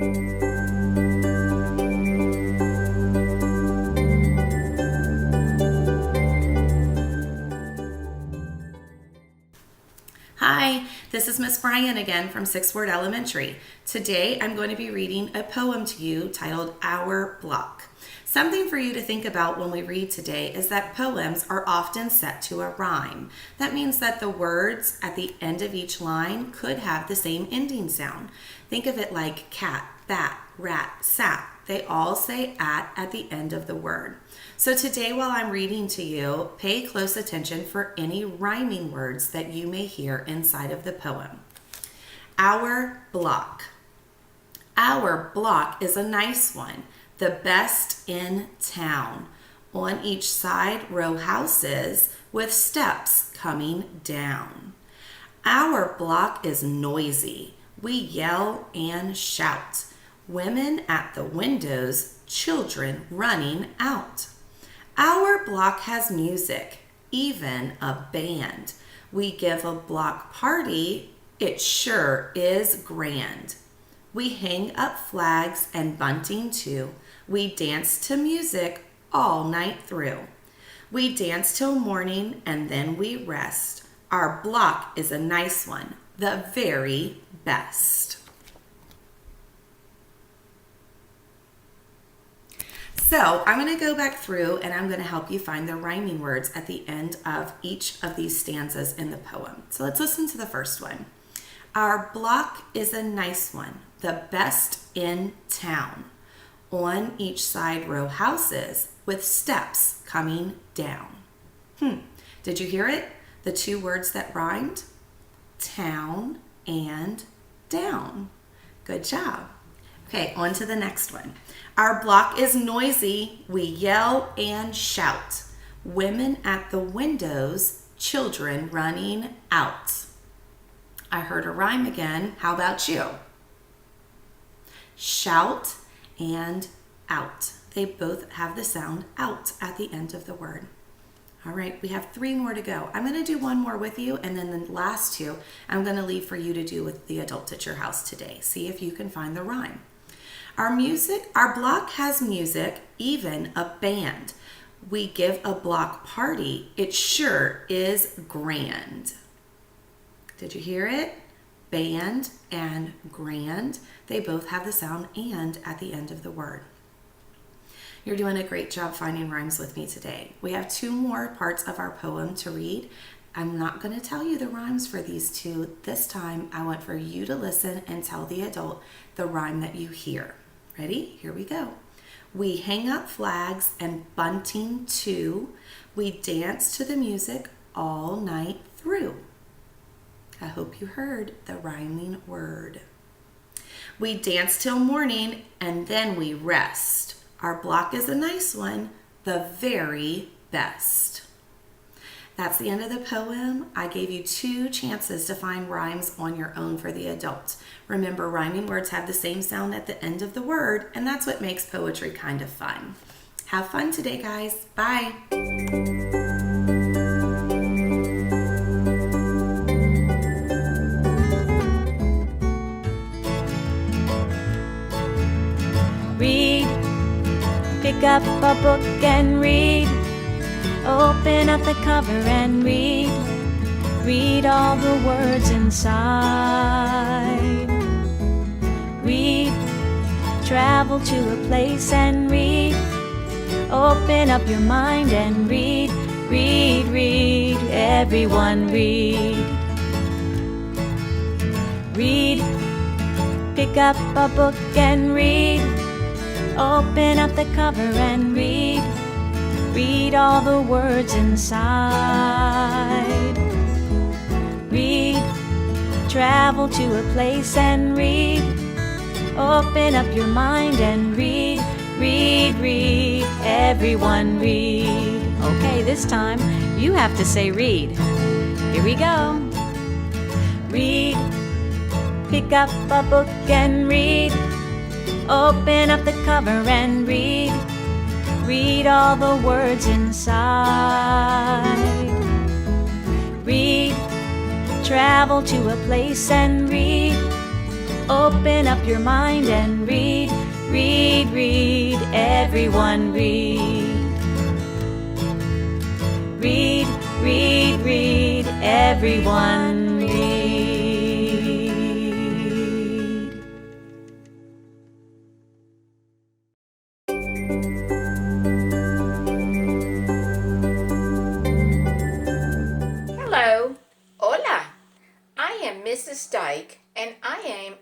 Hi, this is Miss Bryan again from Sixth Ward Elementary. Today I'm going to be reading a poem to you titled Our Block. Something for you to think about when we read today is that poems are often set to a rhyme. That means that the words at the end of each line could have the same ending sound. Think of it like cat, bat, rat, sat. They all say at the end of the word. So today while I'm reading to you, pay close attention for any rhyming words that you may hear inside of the poem. Our block. Our block is a nice one, the best in town. On each side, row houses with steps coming down. Our block is noisy. We yell and shout. Women at the windows, children running out. Our block has music, even a band. We give a block party, it sure is grand. We hang up flags and bunting too. We dance to music all night through. We dance till morning and then we rest. Our block is a nice one, the very best. So I'm going to go back through and I'm going to help you find the rhyming words at the end of each of these stanzas in the poem. So let's listen to the first one. Our block is a nice one, the best in town. On each side row houses with steps coming down. Did you hear it? The two words that rhymed? Town and down. Good job. Okay, on to the next one. Our block is noisy. We yell and shout. Women at the windows, children running out. I heard a rhyme again. How about you? Shout and out. They both have the sound out at the end of the word. All right, we have 3 more to go. I'm going to do one more with you, and then the last 2 I'm going to leave for you to do with the adult at your house today. See if you can find the rhyme. Our block has music, even a band. We give a block party, it sure is grand. Did you hear it? Band and grand. They both have the sound and at the end of the word. You're doing a great job finding rhymes with me today. We have 2 more parts of our poem to read. I'm not going to tell you the rhymes for these 2. This time, I want for you to listen and tell the adult the rhyme that you hear. Ready? Here we go. We hang up flags and bunting too. We dance to the music all night through. I hope you heard the rhyming word. We dance till morning and then we rest. Our block is a nice one, the very best. That's the end of the poem. I gave you 2 chances to find rhymes on your own for the adult. Remember, rhyming words have the same sound at the end of the word, and that's what makes poetry kind of fun. Have fun today, guys. Bye. Read, pick up a book and read. Open up the cover and read. Read all the words inside. Read, travel to a place and read. Open up your mind and read. Read, read, everyone read. Read, pick up a book and read. Open up the cover and read. Read all the words inside. Read, travel to a place and read. Open up your mind and read. Read, read, everyone read. Okay, this time you have to say read. Here we go. Read, pick up a book and read. Open up the cover and read. Read all the words inside. Read, travel to a place and read. Open up your mind and read, read, read. Everyone read. Read, read, read. Everyone read. Hello, hola. I am Mrs. Dyke, and I am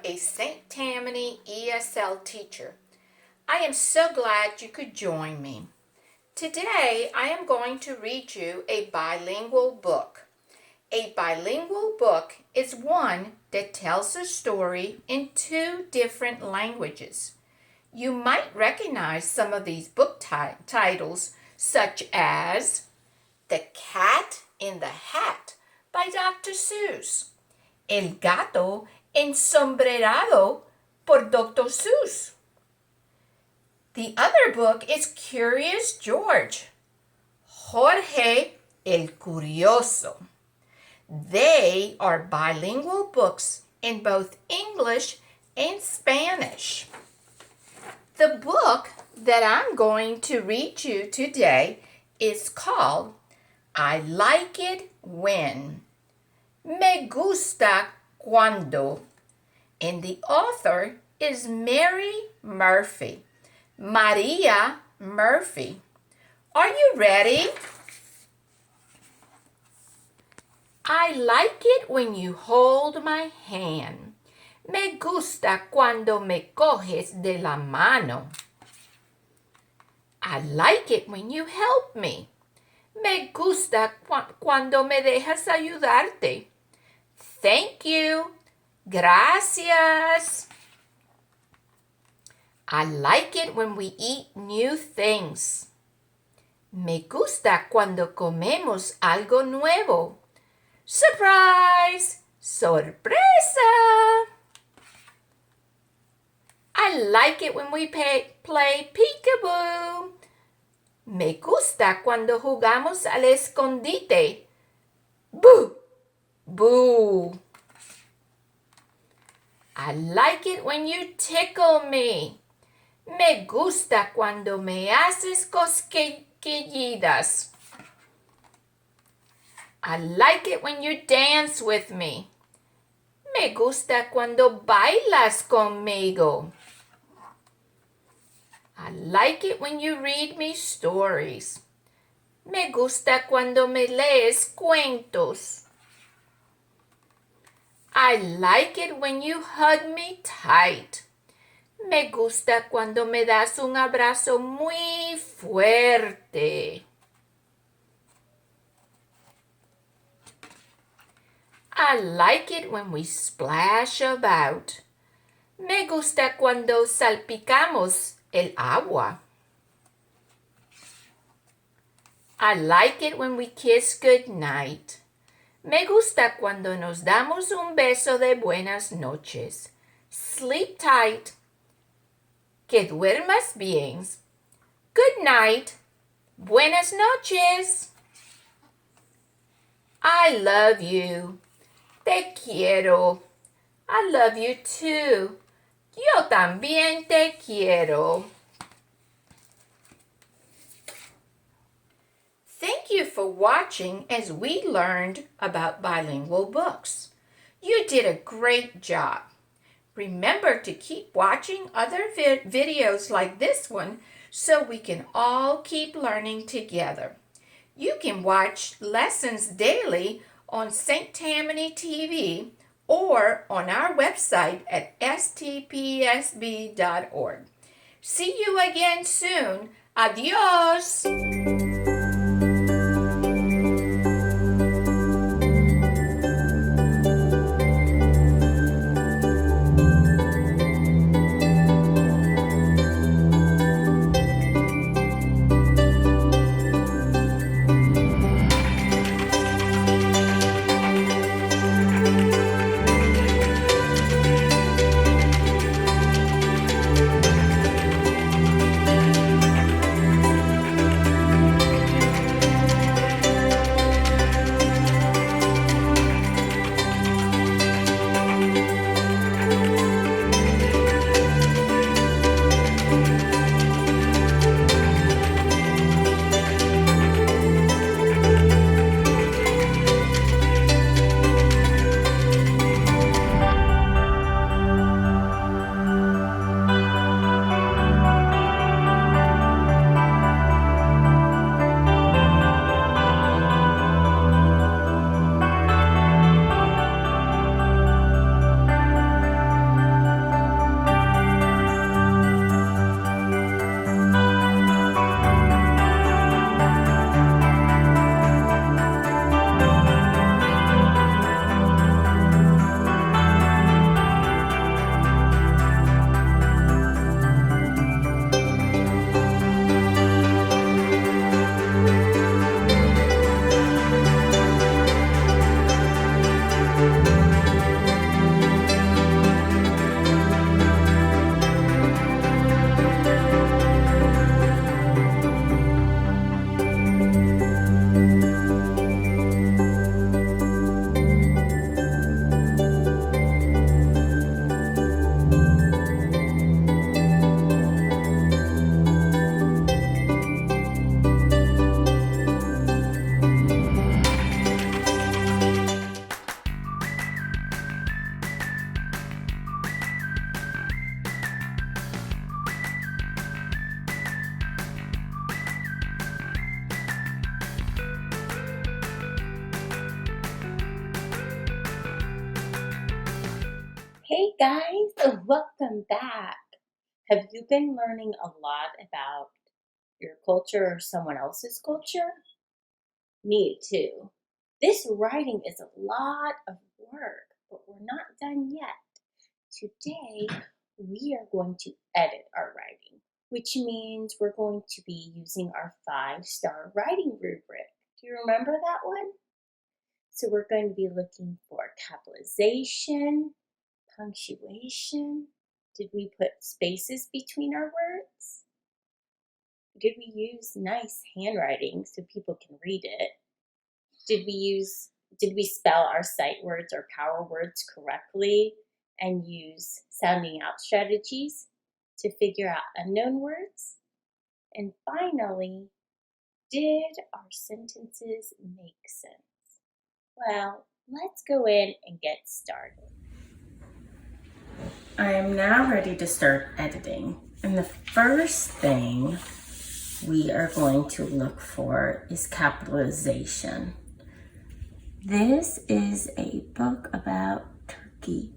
a St. Tammany ESL teacher. I am so glad you could join me. Today, I am going to read you a bilingual book. A bilingual book is one that tells a story in 2 different languages. You might recognize some of these book titles, such as The Cat in the Hat by Dr. Seuss, El Gato Ensombrerado por Dr. Seuss. The other book is Curious George, Jorge el Curioso. They are bilingual books in both English and Spanish. The book that I'm going to read you today is called I Like It When. Me gusta cuando. And the author is Mary Murphy. Maria Murphy. Are you ready? I like it when you hold my hand. Me gusta cuando me coges de la mano. I like it when you help me. Me gusta cuando me dejas ayudarte. Thank you. Gracias. I like it when we eat new things. Me gusta cuando comemos algo nuevo. Surprise! Sorpresa! I like it when we play peekaboo. Me gusta cuando jugamos al escondite. Boo! Boo! I like it when you tickle me. Me gusta cuando me haces cosquillitas. I like it when you dance with me. Me gusta cuando bailas conmigo. I like it when you read me stories. Me gusta cuando me lees cuentos. I like it when you hug me tight. Me gusta cuando me das un abrazo muy fuerte. I like it when we splash about. Me gusta cuando salpicamos el agua. I like it when we kiss goodnight. Me gusta cuando nos damos un beso de buenas noches. Sleep tight. Que duermas bien. Good night. Buenas noches. I love you. Te quiero. I love you too. Yo también te quiero. Thank you for watching as we learned about bilingual books. You did a great job. Remember to keep watching other videos like this one so we can all keep learning together. You can watch lessons daily on St. Tammany TV or on our website at stpsb.org. See you again soon. Adios! guys, welcome back. Have you been learning a lot about your culture or someone else's culture? Me too. This writing is a lot of work, but we're not done yet. Today, we are going to edit our writing, which means we're going to be using our 5-star writing rubric. Do you remember that one? So we're going to be looking for capitalization, punctuation. Did we put spaces between our words? Did we use nice handwriting so people can read it? Did we spell our sight words or power words correctly and use sounding out strategies to figure out unknown words? And finally, did our sentences make sense? Well, let's go in and get started. I am now ready to start editing. And the first thing we are going to look for is capitalization. This is a book about Turkey.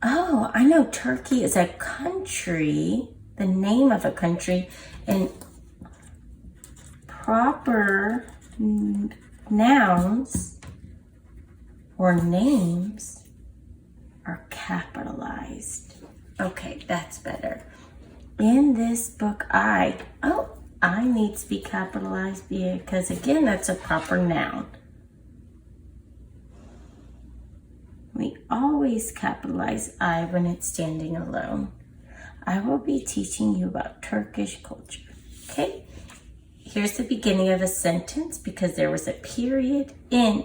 Oh, I know Turkey is a country, the name of a country, and proper nouns or names are capitalized. Okay, that's better. In this book, I needs to be capitalized because again, that's a proper noun. We always capitalize I when it's standing alone. I will be teaching you about Turkish culture. Okay, here's the beginning of a sentence because there was a period in.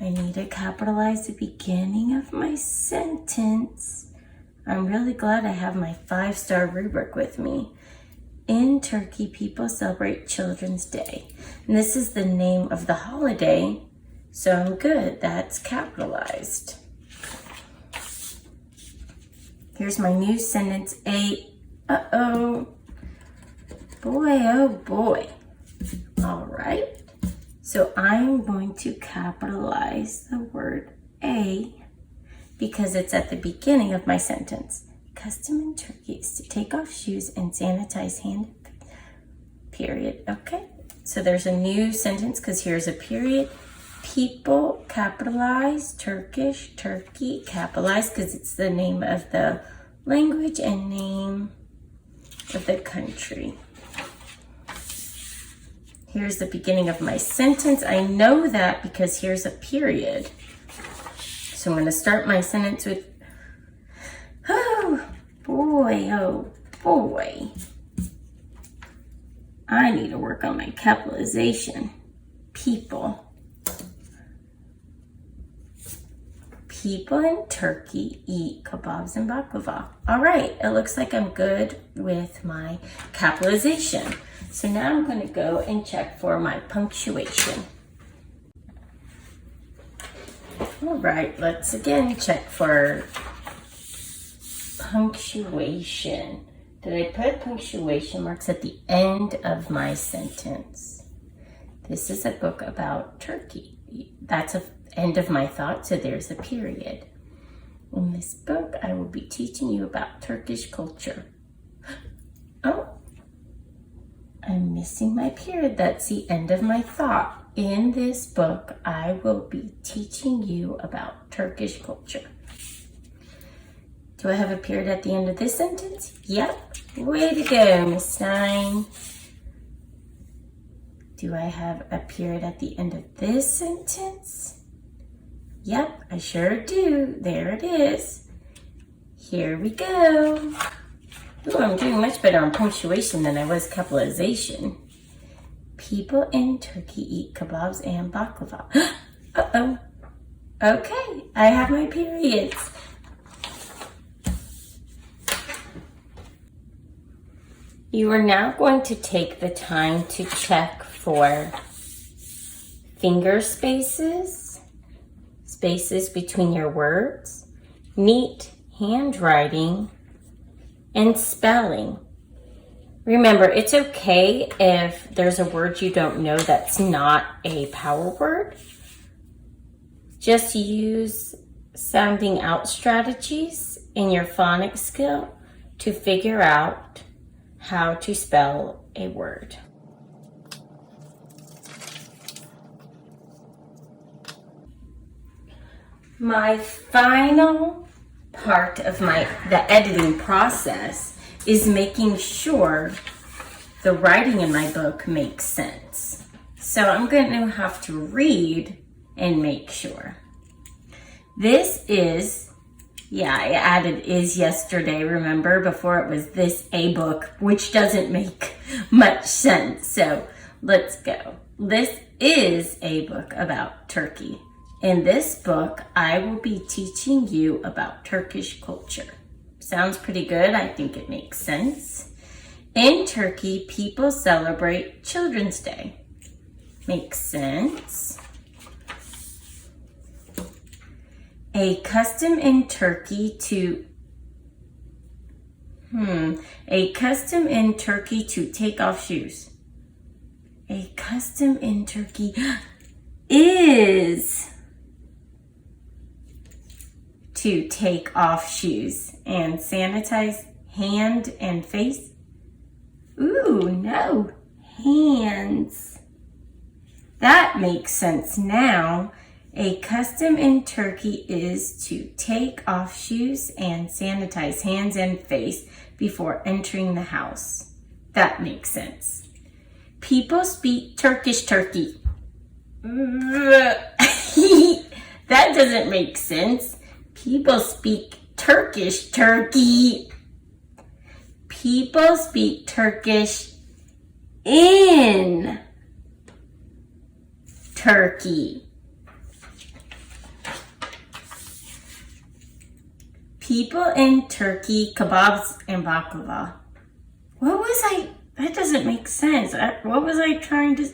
I need to capitalize the beginning of my sentence. I'm really glad I have my 5-star rubric with me. In Turkey, people celebrate Children's Day. And this is the name of the holiday, so I'm good. That's capitalized. Here's my new sentence, boy, oh boy. All right. So I'm going to capitalize the word a because it's at the beginning of my sentence. Custom in Turkey is to take off shoes and sanitize hand, period. Okay, so there's a new sentence because here's a period. People, capitalized. Turkish, Turkey, capitalized because it's the name of the language and name of the country. Here's the beginning of my sentence. I know that because here's a period. So I'm going to start my sentence with, oh boy. I need to work on my capitalization. People. People in Turkey eat kebabs and baklava. All right, it looks like I'm good with my capitalization. So now I'm going to go and check for my punctuation. All right, let's again check for punctuation. Did I put punctuation marks at the end of my sentence? This is a book about Turkey. That's the end of my thought, so there's a period. In this book, I will be teaching you about Turkish culture. Oh, I'm missing my period. That's the end of my thought. In this book, I will be teaching you about Turkish culture. Do I have a period at the end of this sentence? Yep. Way to go, Miss Stein. Do I have a period at the end of this sentence? Yep, I sure do. There it is. Here we go. Ooh, I'm doing much better on punctuation than I was capitalization. People in Turkey eat kebabs and baklava. Uh-oh. Okay, I have my periods. You are now going to take the time to check for finger spaces, spaces between your words, neat handwriting, and spelling. Remember, it's okay if there's a word you don't know that's not a power word. Just use sounding out strategies in your phonics skill to figure out how to spell a word. My final part of the editing process is making sure the writing in my book makes sense. So I'm going to have to read and make sure. This is, I added is yesterday, remember, before it was this a book, which doesn't make much sense. So let's go. This is a book about Turkey. In this book, I will be teaching you about Turkish culture. Sounds pretty good. I think it makes sense. In Turkey, people celebrate Children's Day. Makes sense. A custom in Turkey to take off shoes. A custom in Turkey is to take off shoes and sanitize hand and face. Ooh, no, hands. That makes sense now. A custom in Turkey is to take off shoes and sanitize hands and face before entering the house. That makes sense. People speak Turkish Turkey. That doesn't make sense. People speak Turkish Turkey. People speak Turkish in Turkey. People in Turkey, kebabs and baklava. That doesn't make sense. What was I trying to...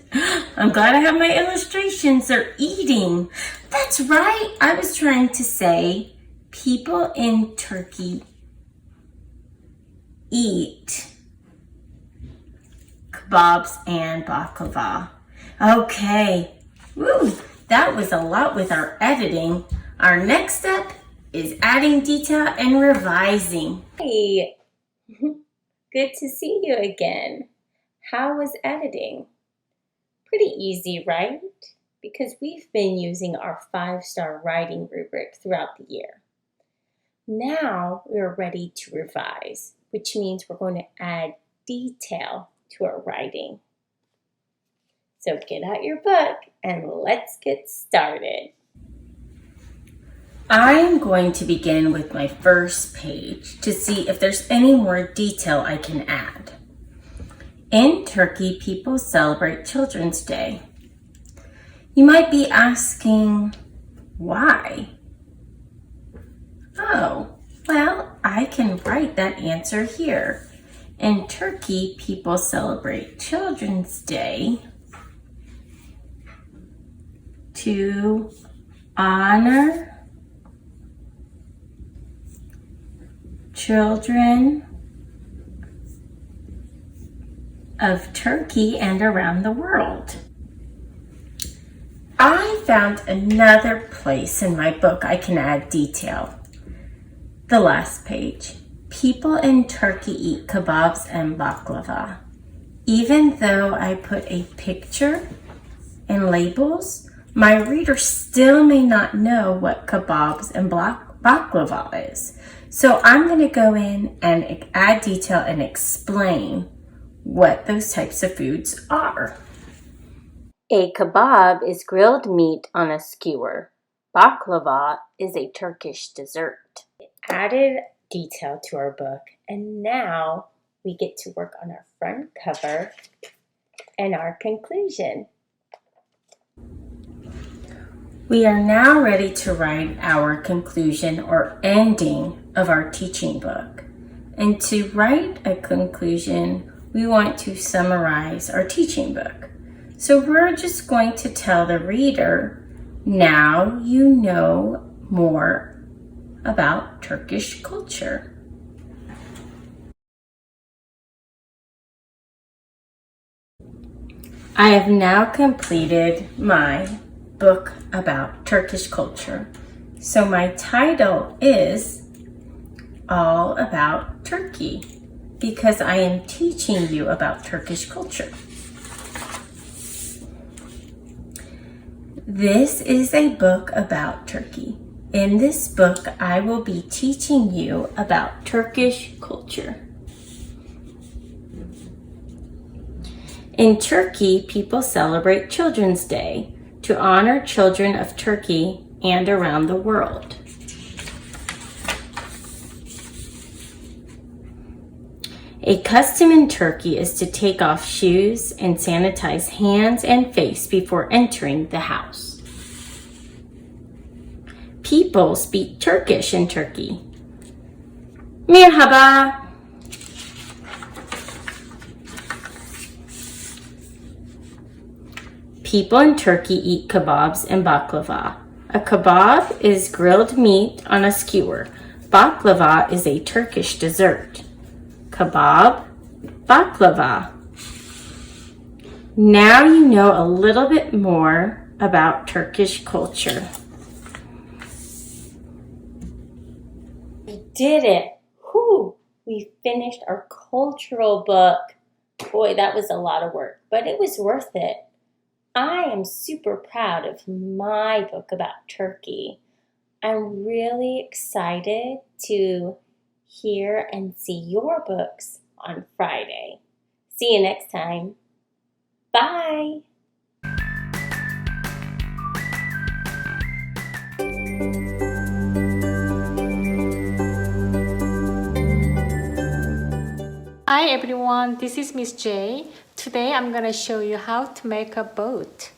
I'm glad I have my illustrations. They're eating. That's right. I was trying to say people in Turkey eat kebabs and baklava. Okay. Woo, that was a lot with our editing. Our next step is adding detail and revising. Hey, good to see you again. How was editing? Pretty easy, right? Because we've been using our 5-star writing rubric throughout the year. Now we're ready to revise, which means we're going to add detail to our writing. So get out your book and let's get started. I'm going to begin with my first page to see if there's any more detail I can add. In Turkey, people celebrate Children's Day. You might be asking, why? Oh, well, I can write that answer here. In Turkey, people celebrate Children's Day to honor children of Turkey and around the world. I found another place in my book I can add detail. The last page. People in Turkey eat kebabs and baklava. Even though I put a picture and labels, my reader still may not know what kebabs and baklava is. So I'm going to go in and add detail and explain what those types of foods are. A kebab is grilled meat on a skewer. Baklava is a Turkish dessert. Added detail to our book, and now we get to work on our front cover and our conclusion. We are now ready to write our conclusion or ending of our teaching book. And to write a conclusion, we want to summarize our teaching book. So we're just going to tell the reader, now you know more about Turkish culture. I have now completed my book about Turkish culture. So my title is All About Turkey because I am teaching you about Turkish culture. This is a book about Turkey. In this book, I will be teaching you about Turkish culture. In Turkey, people celebrate Children's Day to honor children of Turkey and around the world. A custom in Turkey is to take off shoes and sanitize hands and face before entering the house. People speak Turkish in Turkey. Merhaba. People in Turkey eat kebabs and baklava. A kebab is grilled meat on a skewer. Baklava is a Turkish dessert. Kebab, baklava. Now you know a little bit more about Turkish culture. We did it! Whew! We finished our cultural book. Boy, that was a lot of work, but it was worth it. I am super proud of my book about Turkey. I'm really excited to hear and see your books on Friday. See you next time. Bye! Hi everyone, this is Miss J. Today I'm gonna show you how to make a boat.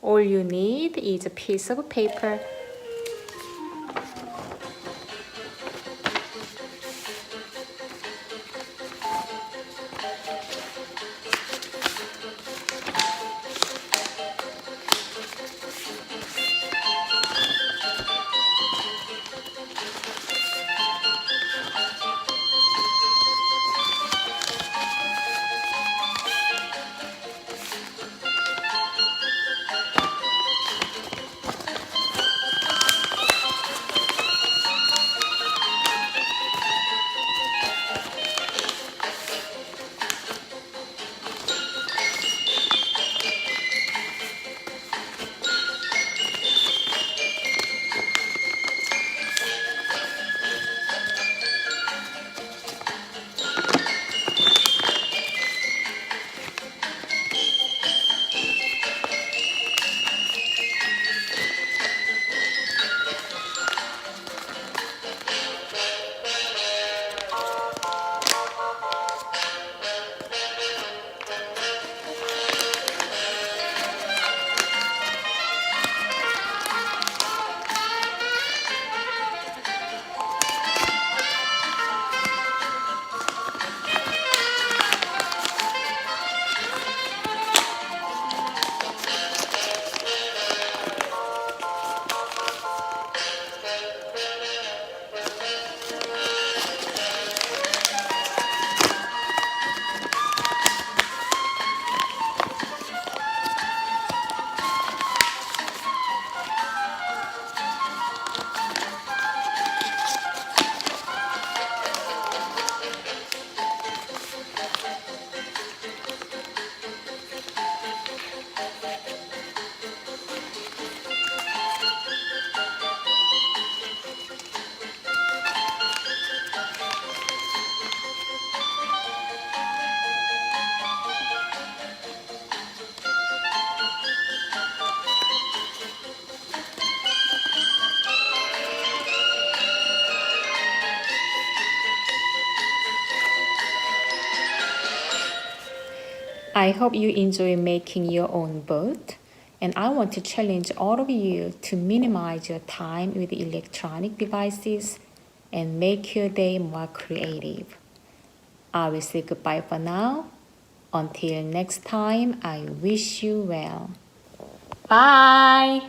All you need is a piece of paper. I hope you enjoy making your own boat, and I want to challenge all of you to minimize your time with electronic devices and make your day more creative. I will say goodbye for now. Until next time, I wish you well. Bye!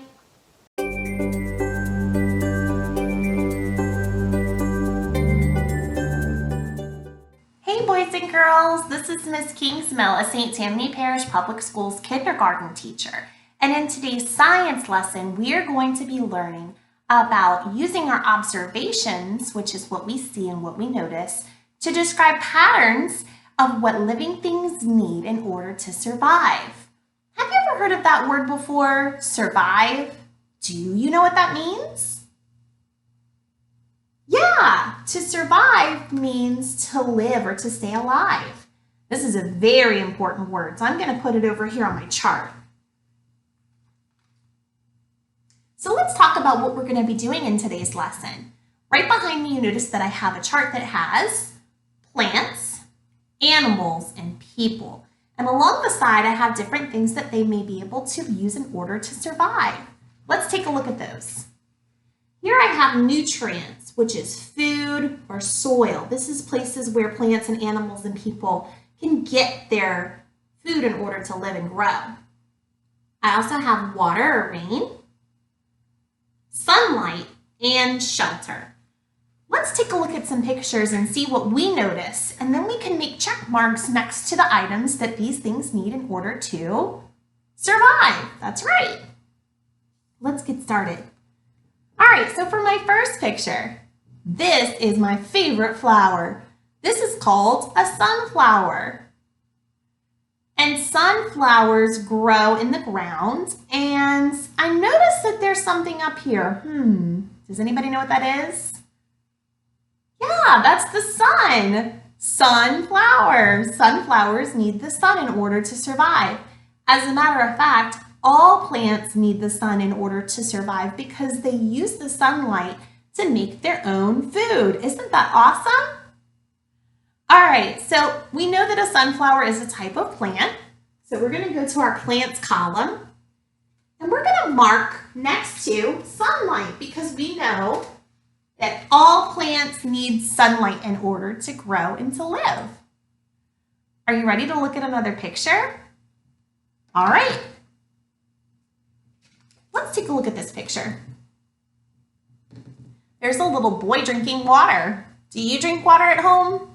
Hey boys and girls, this is Miss Kingsmill, a St. Tammany Parish Public Schools kindergarten teacher. And in today's science lesson, we are going to be learning about using our observations, which is what we see and what we notice, to describe patterns of what living things need in order to survive. Have you ever heard of that word before? Survive? Do you know what that means? Yeah, to survive means to live or to stay alive. This is a very important word, so I'm going to put it over here on my chart. So let's talk about what we're going to be doing in today's lesson. Right behind me, you notice that I have a chart that has plants, animals, and people. And along the side, I have different things that they may be able to use in order to survive. Let's take a look at those. Here I have nutrients, which is food or soil. This is places where plants and animals and people can get their food in order to live and grow. I also have water or rain, sunlight, and shelter. Let's take a look at some pictures and see what we notice, and then we can make check marks next to the items that these things need in order to survive. That's right. Let's get started. All right, so for my first picture, this is my favorite flower. This is called a sunflower. And sunflowers grow in the ground, and I noticed that there's something up here. Does anybody know what that is? Yeah, that's the sun. Sunflowers. Sunflowers need the sun in order to survive. As a matter of fact, all plants need the sun in order to survive because they use the sunlight to make their own food. Isn't that awesome? All right, so we know that a sunflower is a type of plant. So we're going to go to our plants column, and we're going to mark next to sunlight because we know that all plants need sunlight in order to grow and to live. Are you ready to look at another picture? All right. Let's take a look at this picture. There's a little boy drinking water. Do you drink water at home?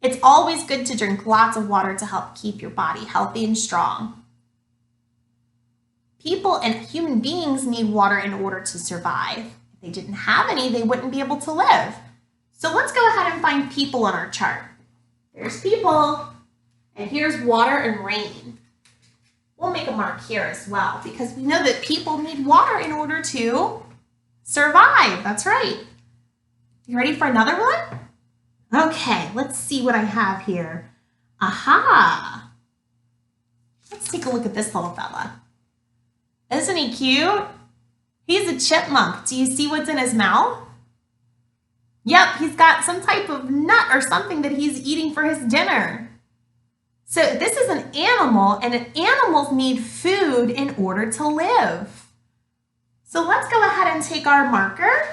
It's always good to drink lots of water to help keep your body healthy and strong. People and human beings need water in order to survive. If they didn't have any, they wouldn't be able to live. So let's go ahead and find people on our chart. There's people, and here's water and rain. We'll make a mark here as well because we know that people need water in order to survive. That's right. You ready for another one? Okay, let's see what I have here. Aha! Let's take a look at this little fella. Isn't he cute? He's a chipmunk. Do you see what's in his mouth? Yep, he's got some type of nut or something that he's eating for his dinner. So this is an animal, and animals need food in order to live. So let's go ahead and take our marker,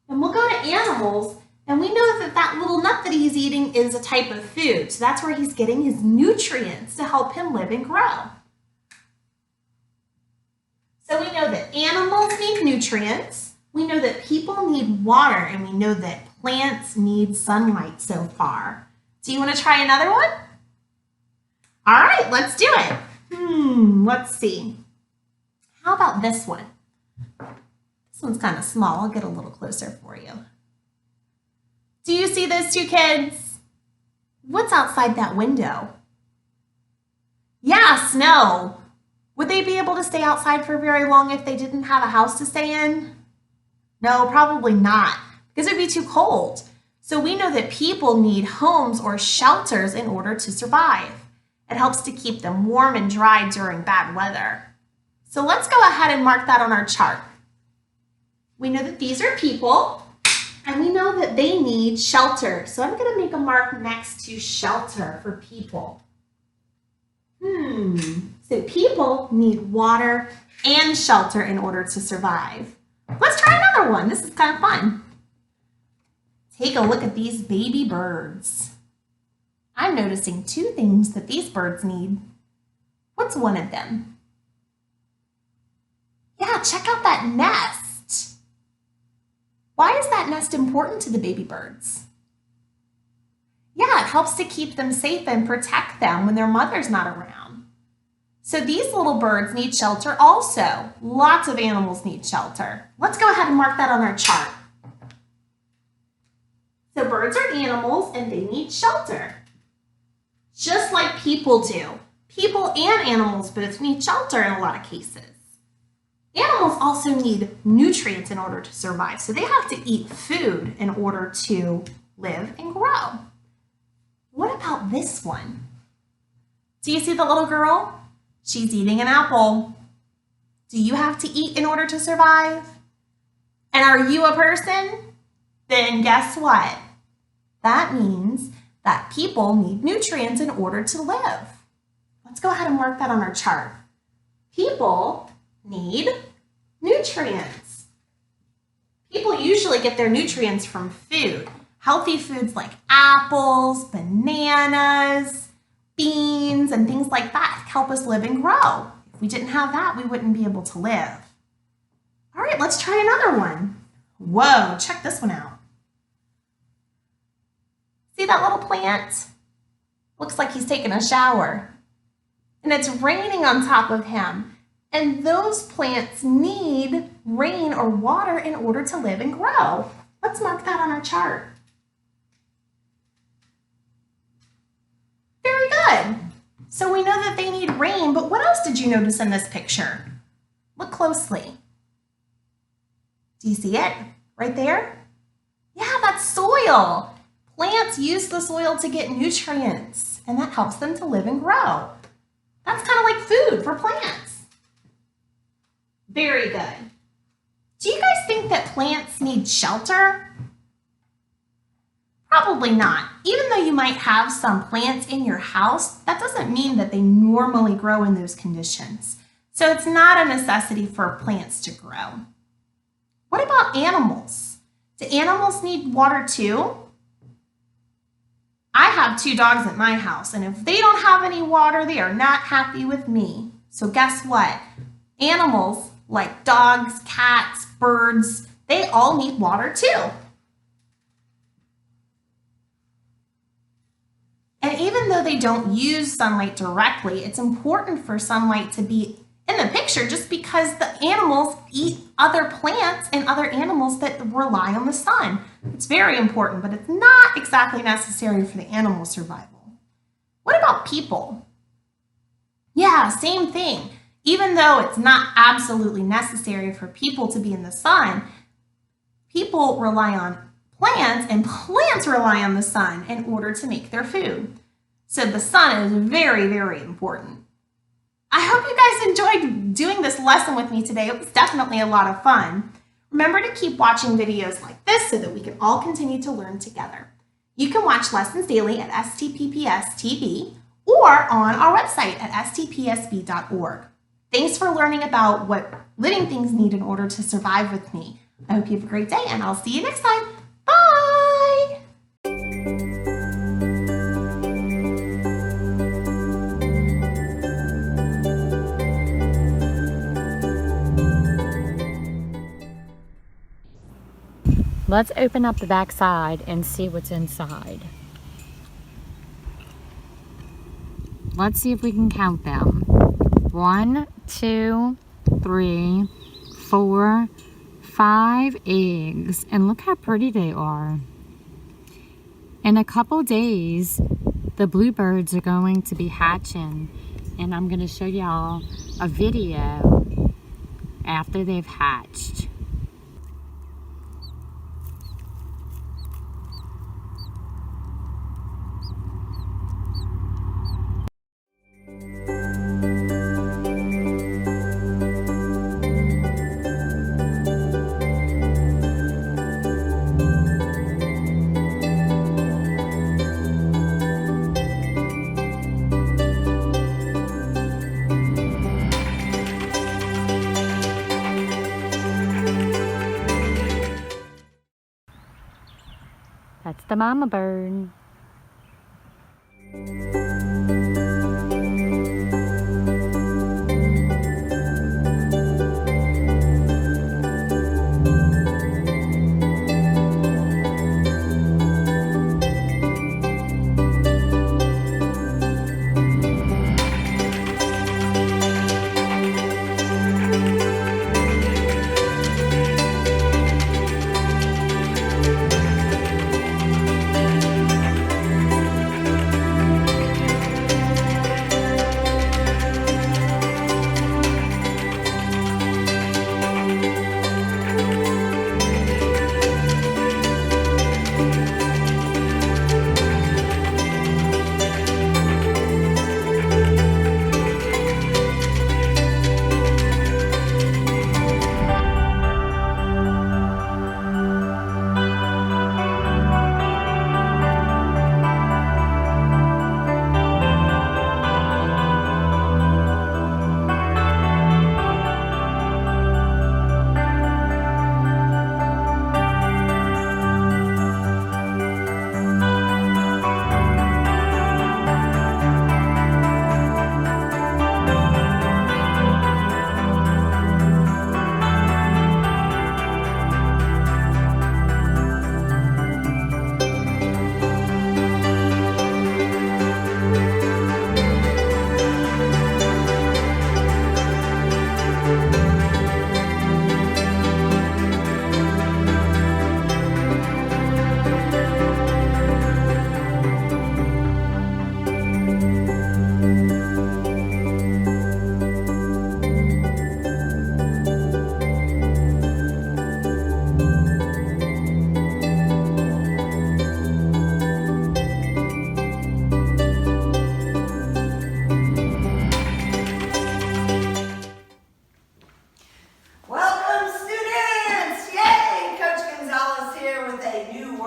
and we'll go to animals. And we know that that little nut that he's eating is a type of food. So that's where he's getting his nutrients to help him live and grow. So we know that animals need nutrients. We know that people need water. And we know that plants need sunlight so far. Do you want to try another one? All right, let's do it. Let's see. How about this one? This one's kind of small. I'll get a little closer for you. Do you see those two kids? What's outside that window? Yeah, snow. Would they be able to stay outside for very long if they didn't have a house to stay in? No, probably not, because it would be too cold. So we know that people need homes or shelters in order to survive. It helps to keep them warm and dry during bad weather. So let's go ahead and mark that on our chart. We know that these are people. And we know that they need shelter. So I'm going to make a mark next to shelter for people. So people need water and shelter in order to survive. Let's try another one. This is kind of fun. Take a look at these baby birds. I'm noticing two things that these birds need. What's one of them? Yeah, check out that nest. Why is that nest important to the baby birds? Yeah, it helps to keep them safe and protect them when their mother's not around. So these little birds need shelter also. Lots of animals need shelter. Let's go ahead and mark that on our chart. So birds are animals and they need shelter. Just like people do. People and animals both need shelter in a lot of cases. Animals also need nutrients in order to survive. So they have to eat food in order to live and grow. What about this one? Do you see the little girl? She's eating an apple. Do you have to eat in order to survive? And are you a person? Then guess what? That means that people need nutrients in order to live. Let's go ahead and mark that on our chart. People need nutrients. People usually get their nutrients from food. Healthy foods like apples, bananas, beans, and things like that help us live and grow. If we didn't have that, we wouldn't be able to live. All right, let's try another one. Whoa, check this one out. See that little plant? Looks like he's taking a shower. And it's raining on top of him. And those plants need rain or water in order to live and grow. Let's mark that on our chart. Very good. So we know that they need rain, but what else did you notice in this picture? Look closely. Do you see it right there? Yeah, that's soil. Plants use the soil to get nutrients, and that helps them to live and grow. That's kind of like food for plants. Very good. Do you guys think that plants need shelter? Probably not. Even though you might have some plants in your house, that doesn't mean that they normally grow in those conditions. So it's not a necessity for plants to grow. What about animals? Do animals need water too? I have 2 dogs at my house, and if they don't have any water, they are not happy with me. So guess what? Animals like dogs, cats, birds, they all need water too. And even though they don't use sunlight directly, it's important for sunlight to be in the picture just because the animals eat other plants and other animals that rely on the sun. It's very important, but it's not exactly necessary for the animal survival. What about people? Yeah, same thing. Even though it's not absolutely necessary for people to be in the sun, people rely on plants and plants rely on the sun in order to make their food. So the sun is very, very important. I hope you guys enjoyed doing this lesson with me today. It was definitely a lot of fun. Remember to keep watching videos like this so that we can all continue to learn together. You can watch lessons daily at STPPS TV or on our website at stpsb.org. Thanks for learning about what living things need in order to survive with me. I hope you have a great day, and I'll see you next time. Bye! Let's open up the back side and see what's inside. Let's see if we can count them. 1, 2, 3, 4, 5 eggs. And look how pretty they are. In a couple days, the bluebirds are going to be hatching. And I'm going to show y'all a video after they've hatched. That's the mama bird.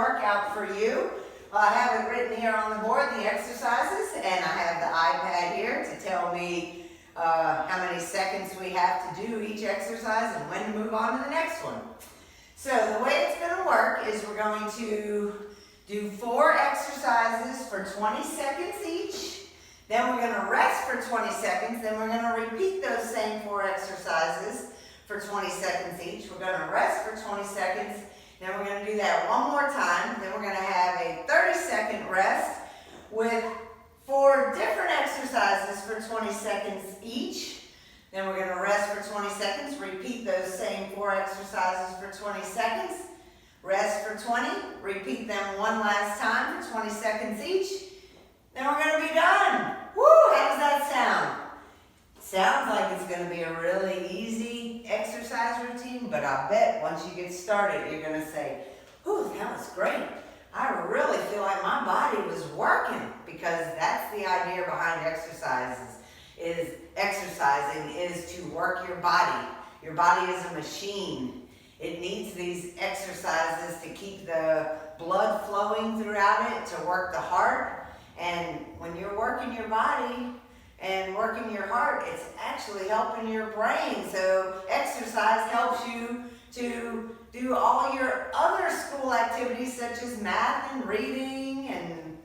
workout for you. I have it written here on the board, the exercises, and I have the iPad here to tell me how many seconds we have to do each exercise and when to move on to the next one. So the way it's going to work is we're going to do 4 exercises for 20 seconds each. Then we're going to rest for 20 seconds. Then we're going to repeat those same 4 exercises for 20 seconds each. We're going to rest for 20 seconds. Then we're going to do that one more time. Then we're going to have a 30-second rest with 4 different exercises for 20 seconds each. Then we're going to rest for 20 seconds, repeat those same 4 exercises for 20 seconds, rest for 20, repeat them one last time for 20 seconds each. Then we're going to be done. Woo! How does that sound? Sounds like it's going to be a really easy exercise routine, but I bet once you get started, you're going to say, ooh, that was great. I really feel like my body was working, because that's the idea behind exercising is to work your body. Your body is a machine. It needs these exercises to keep the blood flowing throughout it, to work the heart. And when you're working your body and working your heart, it's actually helping your brain. So exercise helps you to do all your other school activities such as math and reading and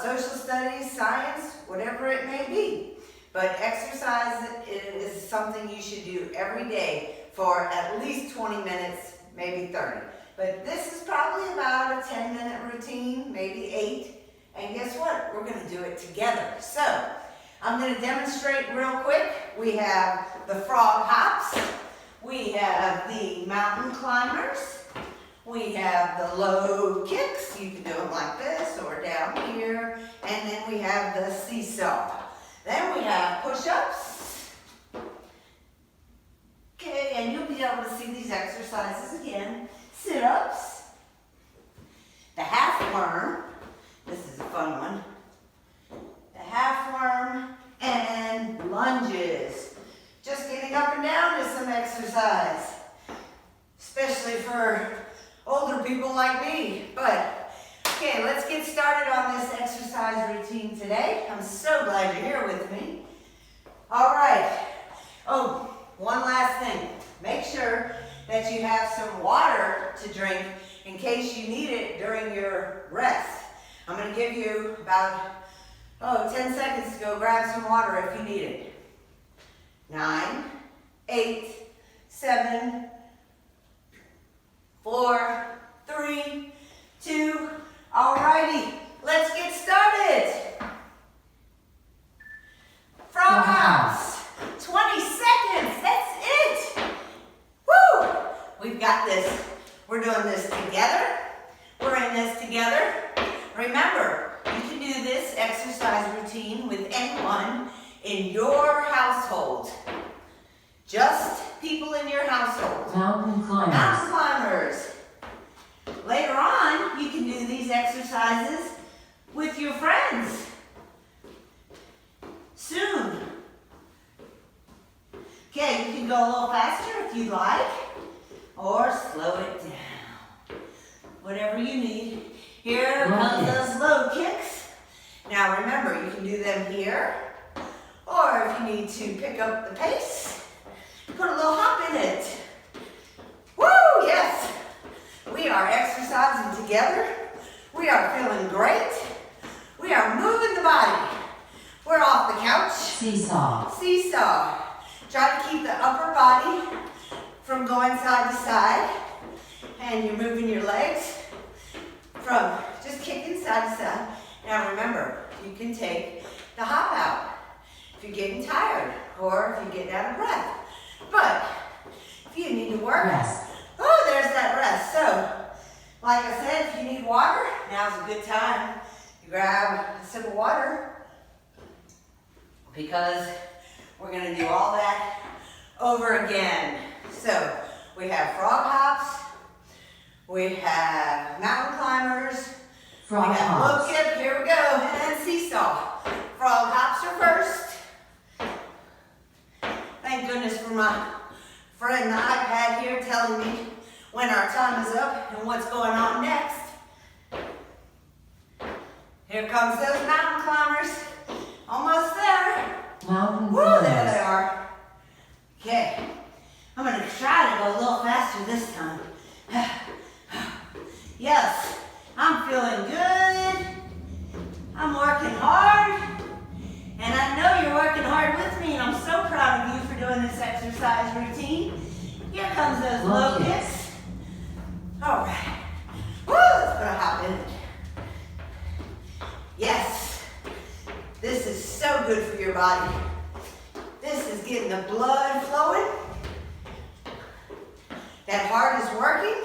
social studies, science, whatever it may be. But exercise is something you should do every day for at least 20 minutes, maybe 30. But this is probably about a 10-minute routine, maybe 8. And guess what? We're going to do it together. So I'm going to demonstrate real quick. We have the frog hops. We have the mountain climbers. We have the low kicks. You can do them like this or down here. And then we have the seesaw. Then we have push-ups. Okay, and you'll be able to see these exercises again. Sit-ups. The half worm. This is a fun one. The half worm and lunges. Just getting up and down is some exercise, especially for older people like me. But, okay, let's get started on this exercise routine today. I'm so glad you're here with me. All right. Oh, one last thing. Make sure that you have some water to drink in case you need it during your rest. I'm going to give you about 10 seconds to go grab some water if you need it. 9, 8, 7, 4, 3, 2, alrighty, let's get started. Frog hops, 20 seconds, that's it. Woo! We've got this. We're doing this together. We're in this together. Remember, you can do this exercise routine with anyone in your household. Just people in your household. Mountain climbers. Mountain climbers. Later on, you can do these exercises with your friends. Soon. Okay, you can go a little faster if you like, or slow it down. Whatever you need. Here comes those low kicks. Now remember, you can do them here, or if you need to pick up the pace, put a little hop in it. Woo, yes. We are exercising together. We are feeling great. We are moving the body. We're off the couch. Seesaw. Seesaw. Try to keep the upper body from going side to side. And you're moving your legs from just kicking side to side. Now remember, you can take the hop out if you're getting tired or if you're getting out of breath. But if you need to work, Rest. oh, there's that rest. So, like I said, if you need water, now's a good time. You grab a sip of water because we're going to do all that over again. So, we have frog hops. We have mountain climbers. Frog we have hops. low kip, here we go, and seesaw. Frog hops are first. Thank goodness for my friend the iPad here telling me when our time is up and what's going on next. Yes, I'm feeling good. I'm working hard. And I know you're working hard with me, and I'm so proud of you for doing this exercise routine. Here comes those low kicks. All right. Woo, let's put a hop in it. Yes. This is so good for your body. This is getting the blood flowing. That heart is working.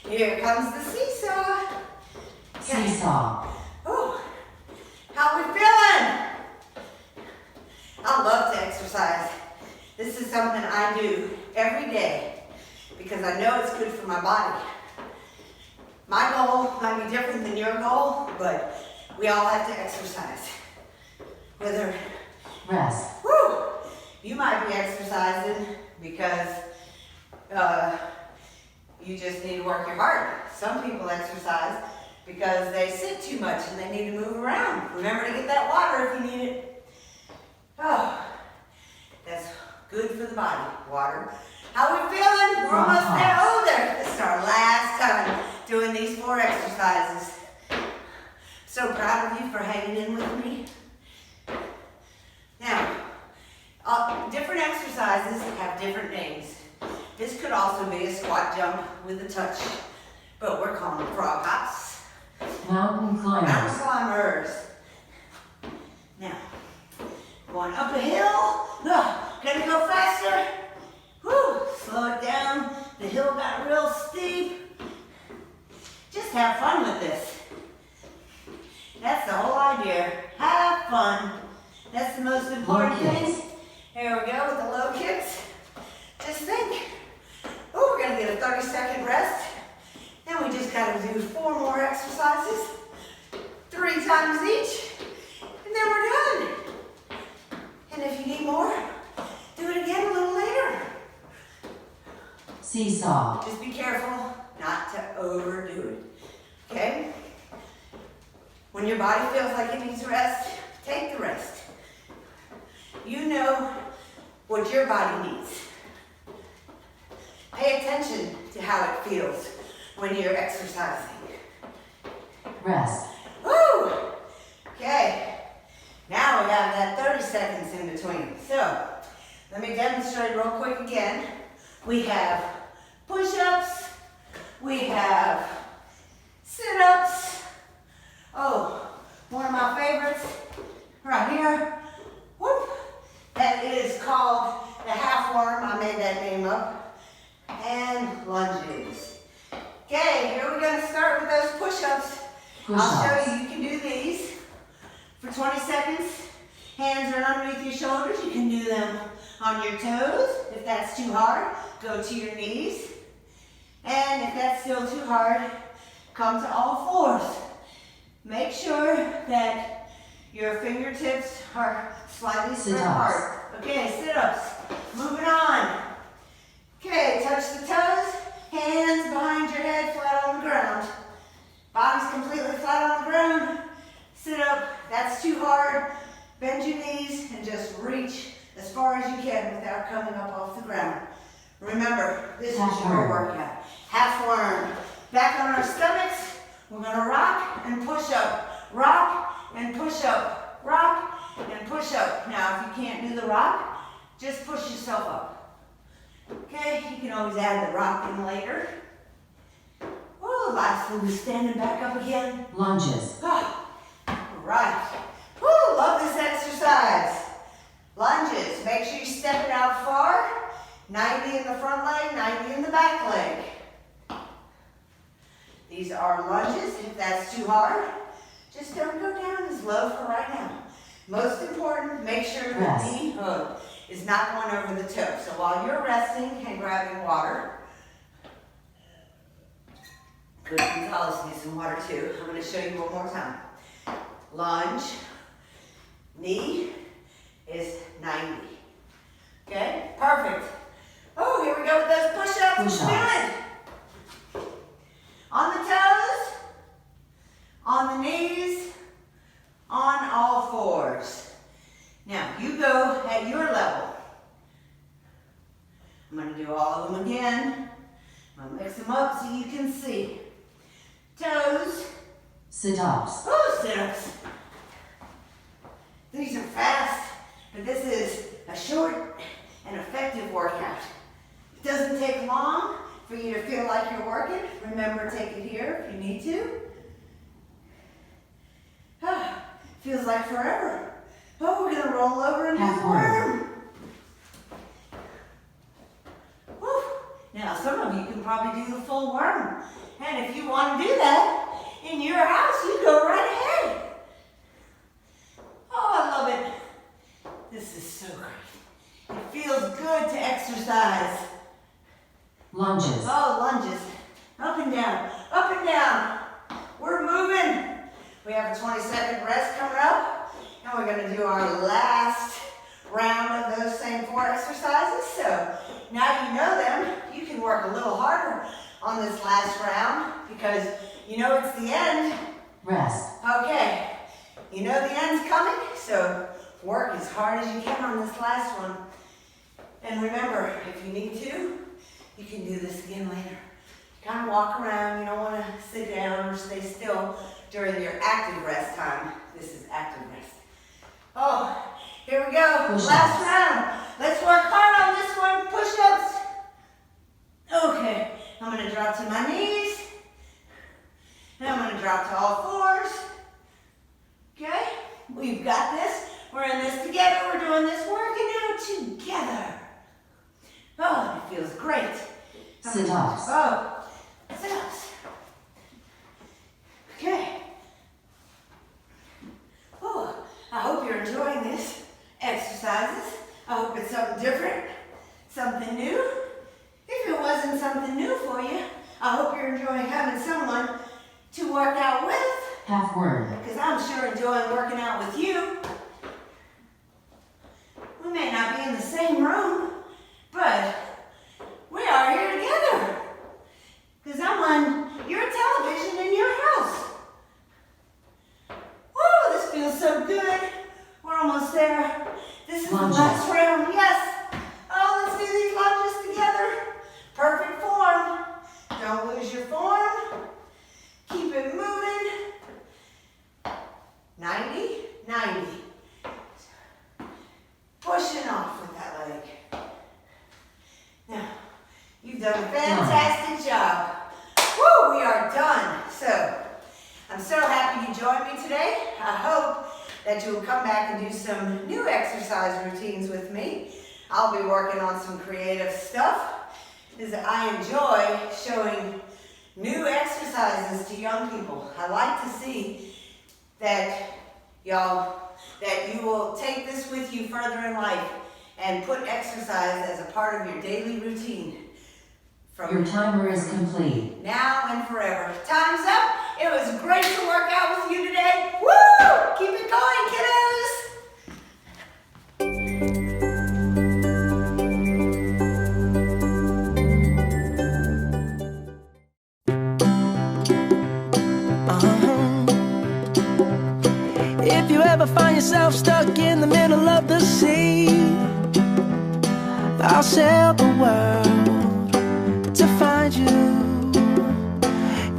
Here comes the seesaw. Seesaw. Oh, how we feeling? I love to exercise. This is something I do every day because I know it's good for my body. My goal might be different than your goal, but we all have to exercise. Whether, Rest. whew, you might be exercising because you just need to work your heart. Some people exercise because they sit too much and they need to move around. Remember to get that water if you need it. Oh, that's good for the body, water. How we feeling? We're almost there. Oh, there. This is our last time doing these 4 exercises. So proud of you for hanging in with me. Now, different exercises have different names. This could also be a squat jump with a touch, but we're calling them frog hops. Mountain Mountain climbers. climbers. Now, going up a hill. Gonna go faster. Whew, slow it down. The hill got real steep. Just have fun with this. That's the whole idea. Have fun. That's the most important Low thing. kicks. Here we go with the low kicks. Just think. Oh, we're gonna get a 30-second rest. Then we just gotta do 4 more exercises, 3 times each, and then we're done. And if you need more, do it again a little later. Seesaw. Just be careful not to overdo it, okay? When your body feels like it needs rest, take the rest. You know what your body needs. Pay attention to how it feels when you're exercising. Rest. Woo! Okay, now we have that 30 seconds in between. So, let me demonstrate real quick again. We have push-ups, we have sit-ups. Oh, one of my favorites, right here. Whoop! That is called the half worm. I made that name up. And lunges. Okay, here we're going to start with those push-ups. I'll show you. You can do these for 20 seconds. Hands are underneath your shoulders. You can do them on your toes. If that's too hard, go to your knees. And if that's still too hard, come to all 4s. Make sure that your fingertips are slightly spread apart. Okay, sit-ups. Moving on. Okay, touch the toes, hands behind your head, flat on the ground. Body's completely flat on the ground. Sit up, that's too hard. Bend your knees and just reach as far as you can without coming up off the ground. Remember, this is your workout. Half worm. Back on our stomachs, we're gonna rock and push up. Rock and push up. Rock and push up. Now, if you can't do the rock, just push yourself up. Okay, you can always add the rock in later. Oh, last one is standing back up again. Lunges. Oh, all right. Woo, love this exercise. Lunges, make sure you step it out far. 90 in the front leg, 90 in the back leg. These are lunges. If that's too hard, just don't go down as low for right now. Most important, make sure the knee hook is not going over the toe. So while you're resting and grabbing water, Coach Gonzalez needs some water too. I'm going to show you one more time. Lunge, knee is 90. Okay, perfect. Oh, here we go with those push-ups. Let's do it. On the toes, on the knees, on all 4s. Now, you go at your level. I'm going to do all of them again. I'm going to mix them up so you can see. Sit-ups. Oh, sit-ups. These are fast, but this is a short and effective workout. It doesn't take long for you to feel like you're working. Remember, take it here if you need to. Feels like forever. Oh, we're gonna roll over and do the worm. Whew. Now, some of you can probably do the full worm. And if you want to do that in your house, you go right ahead. Oh, I love it. This is so great. It feels good to exercise. Lunges. Oh, lunges. Up and down, up and down. We're moving. We have a 20-second rest coming up, and we're going to do our last round of those same 4 exercises. So now you know them, you can work a little harder on this last round because you know it's the end. Rest. Okay, you know the end's coming, so work as hard as you can on this last one. And remember, if you need to, you can do this again later. Kind of walk around, you don't want to sit down or stay still during your active rest time. This is active rest. Oh, here we go, Push-ups. last round. Let's work hard on this one, push-ups. Okay, I'm gonna drop to my knees. And I'm gonna drop to all 4s. Okay, we've got this. We're in this together. We're doing this working out together. Oh, it feels great. Sit-ups. Oh, sit-ups. Okay. Oh, I hope you're enjoying this exercises. I hope it's something different, something new. If it wasn't something new for you, I hope you're enjoying having someone to work out with, Half word. because I'm sure enjoying working out with you. We may not be in the same room, but we are here together. Because I'm on your television in your house. Woo, this feels so good. We're almost there. This is Lunges. the last round, yes. Oh, let's do these lunges together. Perfect form. Don't lose your form. Keep it moving. 90, 90. Pushing off with that leg. Now, you've done a fantastic job. Woo, we are done. So, I'm so happy you joined me today. I hope that you will come back and do some new exercise routines with me. I'll be working on some creative stuff because I enjoy showing new exercises to young people. I like to see that that you will take this with you further in life and put exercise as a part of your daily routine. Your timer is complete. Now and forever. Time's up. It was great to work out with you today. Woo! Keep it going, kiddos. If you ever find yourself stuck in the middle of the sea, I'll sail the world to find you.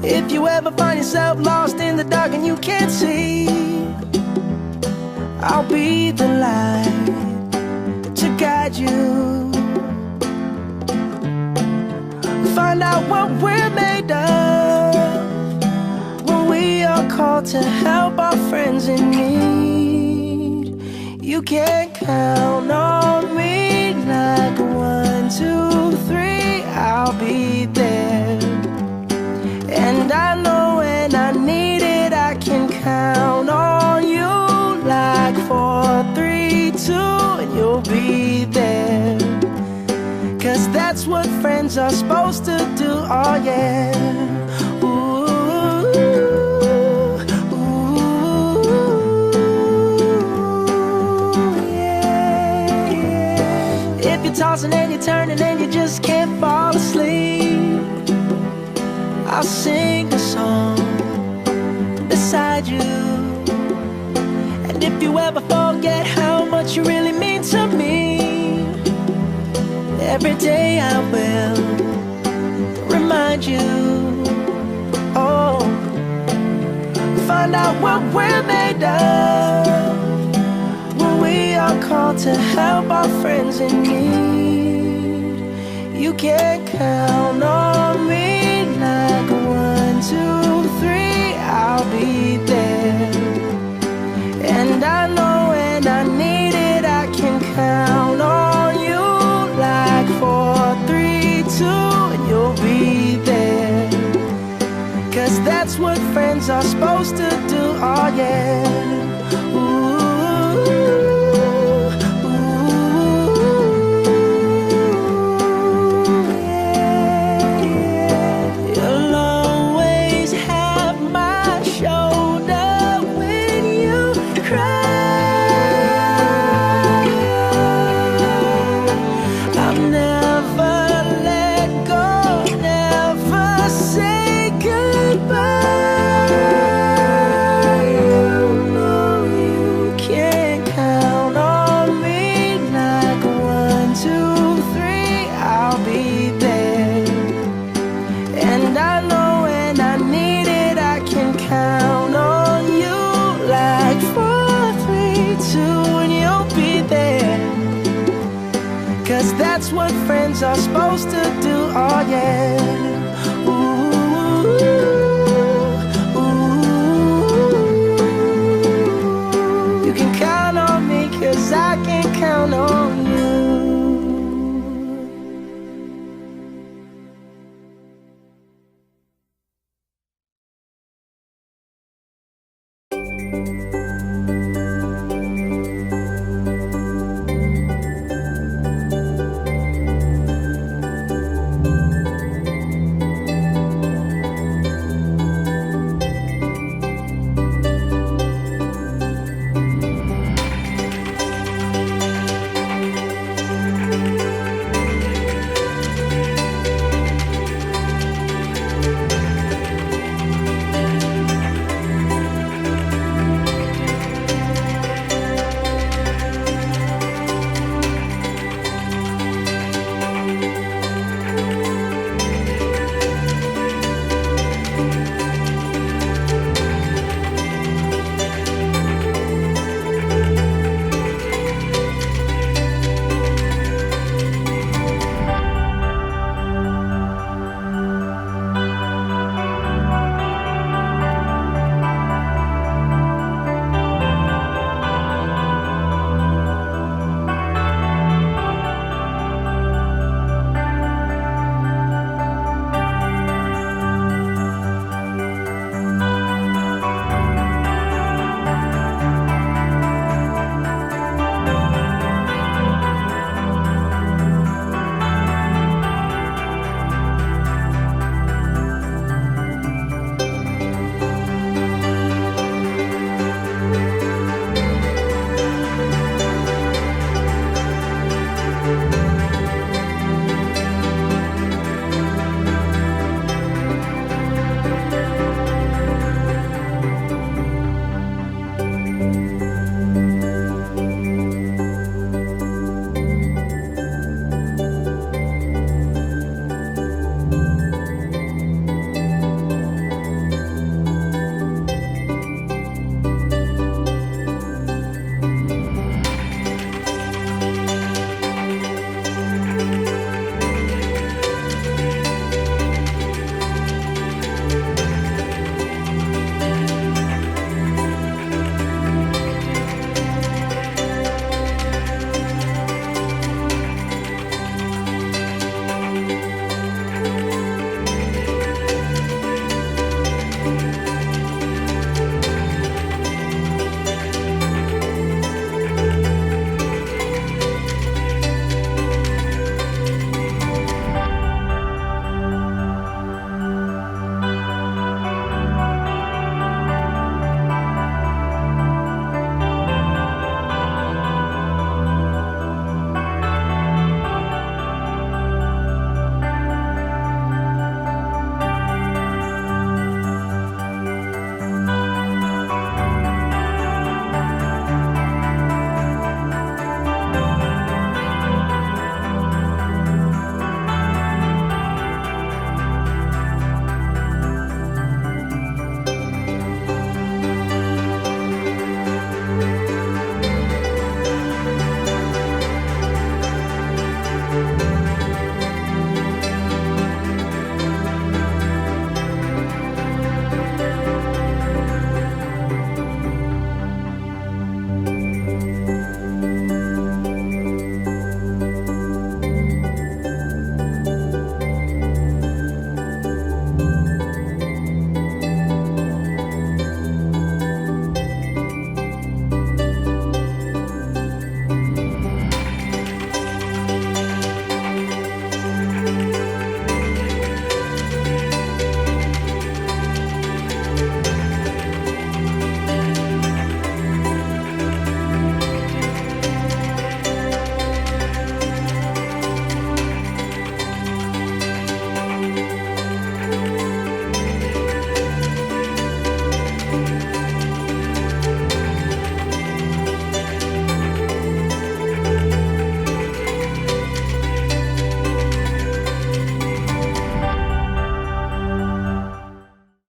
If you ever find yourself lost in the dark and you can't see, I'll be the light to guide you. Find out what we're made of when we are called to help our friends in need. You can count on me like 1, 2, 3, I'll be there. And I know when I need it, I can count on you like 4, 3, 2, and you'll be there. 'Cause that's what friends are supposed to do, oh yeah. Ooh, yeah, yeah. If you're tossing and you're turning and you just can't fall asleep, I'll sing a song beside you. And if you ever forget how much you really mean to me, every day I will remind you. Oh, find about what we're made of when we are called to help our friends in need. You can count on me like 1, 2, 3, I'll be there. And I know when I need it, I can count on you like 4, 3, 2, and you'll be there. 'Cause that's what friends are supposed to do, oh yeah. Ooh, yeah, yeah. You'll always have my shoulder when you cry. I'll never let go, never say goodbye. You know you can count on me like 1, 2, 3, I'll be there. And I know when I need it, I can count on you like 4, 3, 2, and you'll be there. 'Cause that's what friends are supposed to do, oh yeah. Ooh, ooh. You can count on me 'cause I can count on you.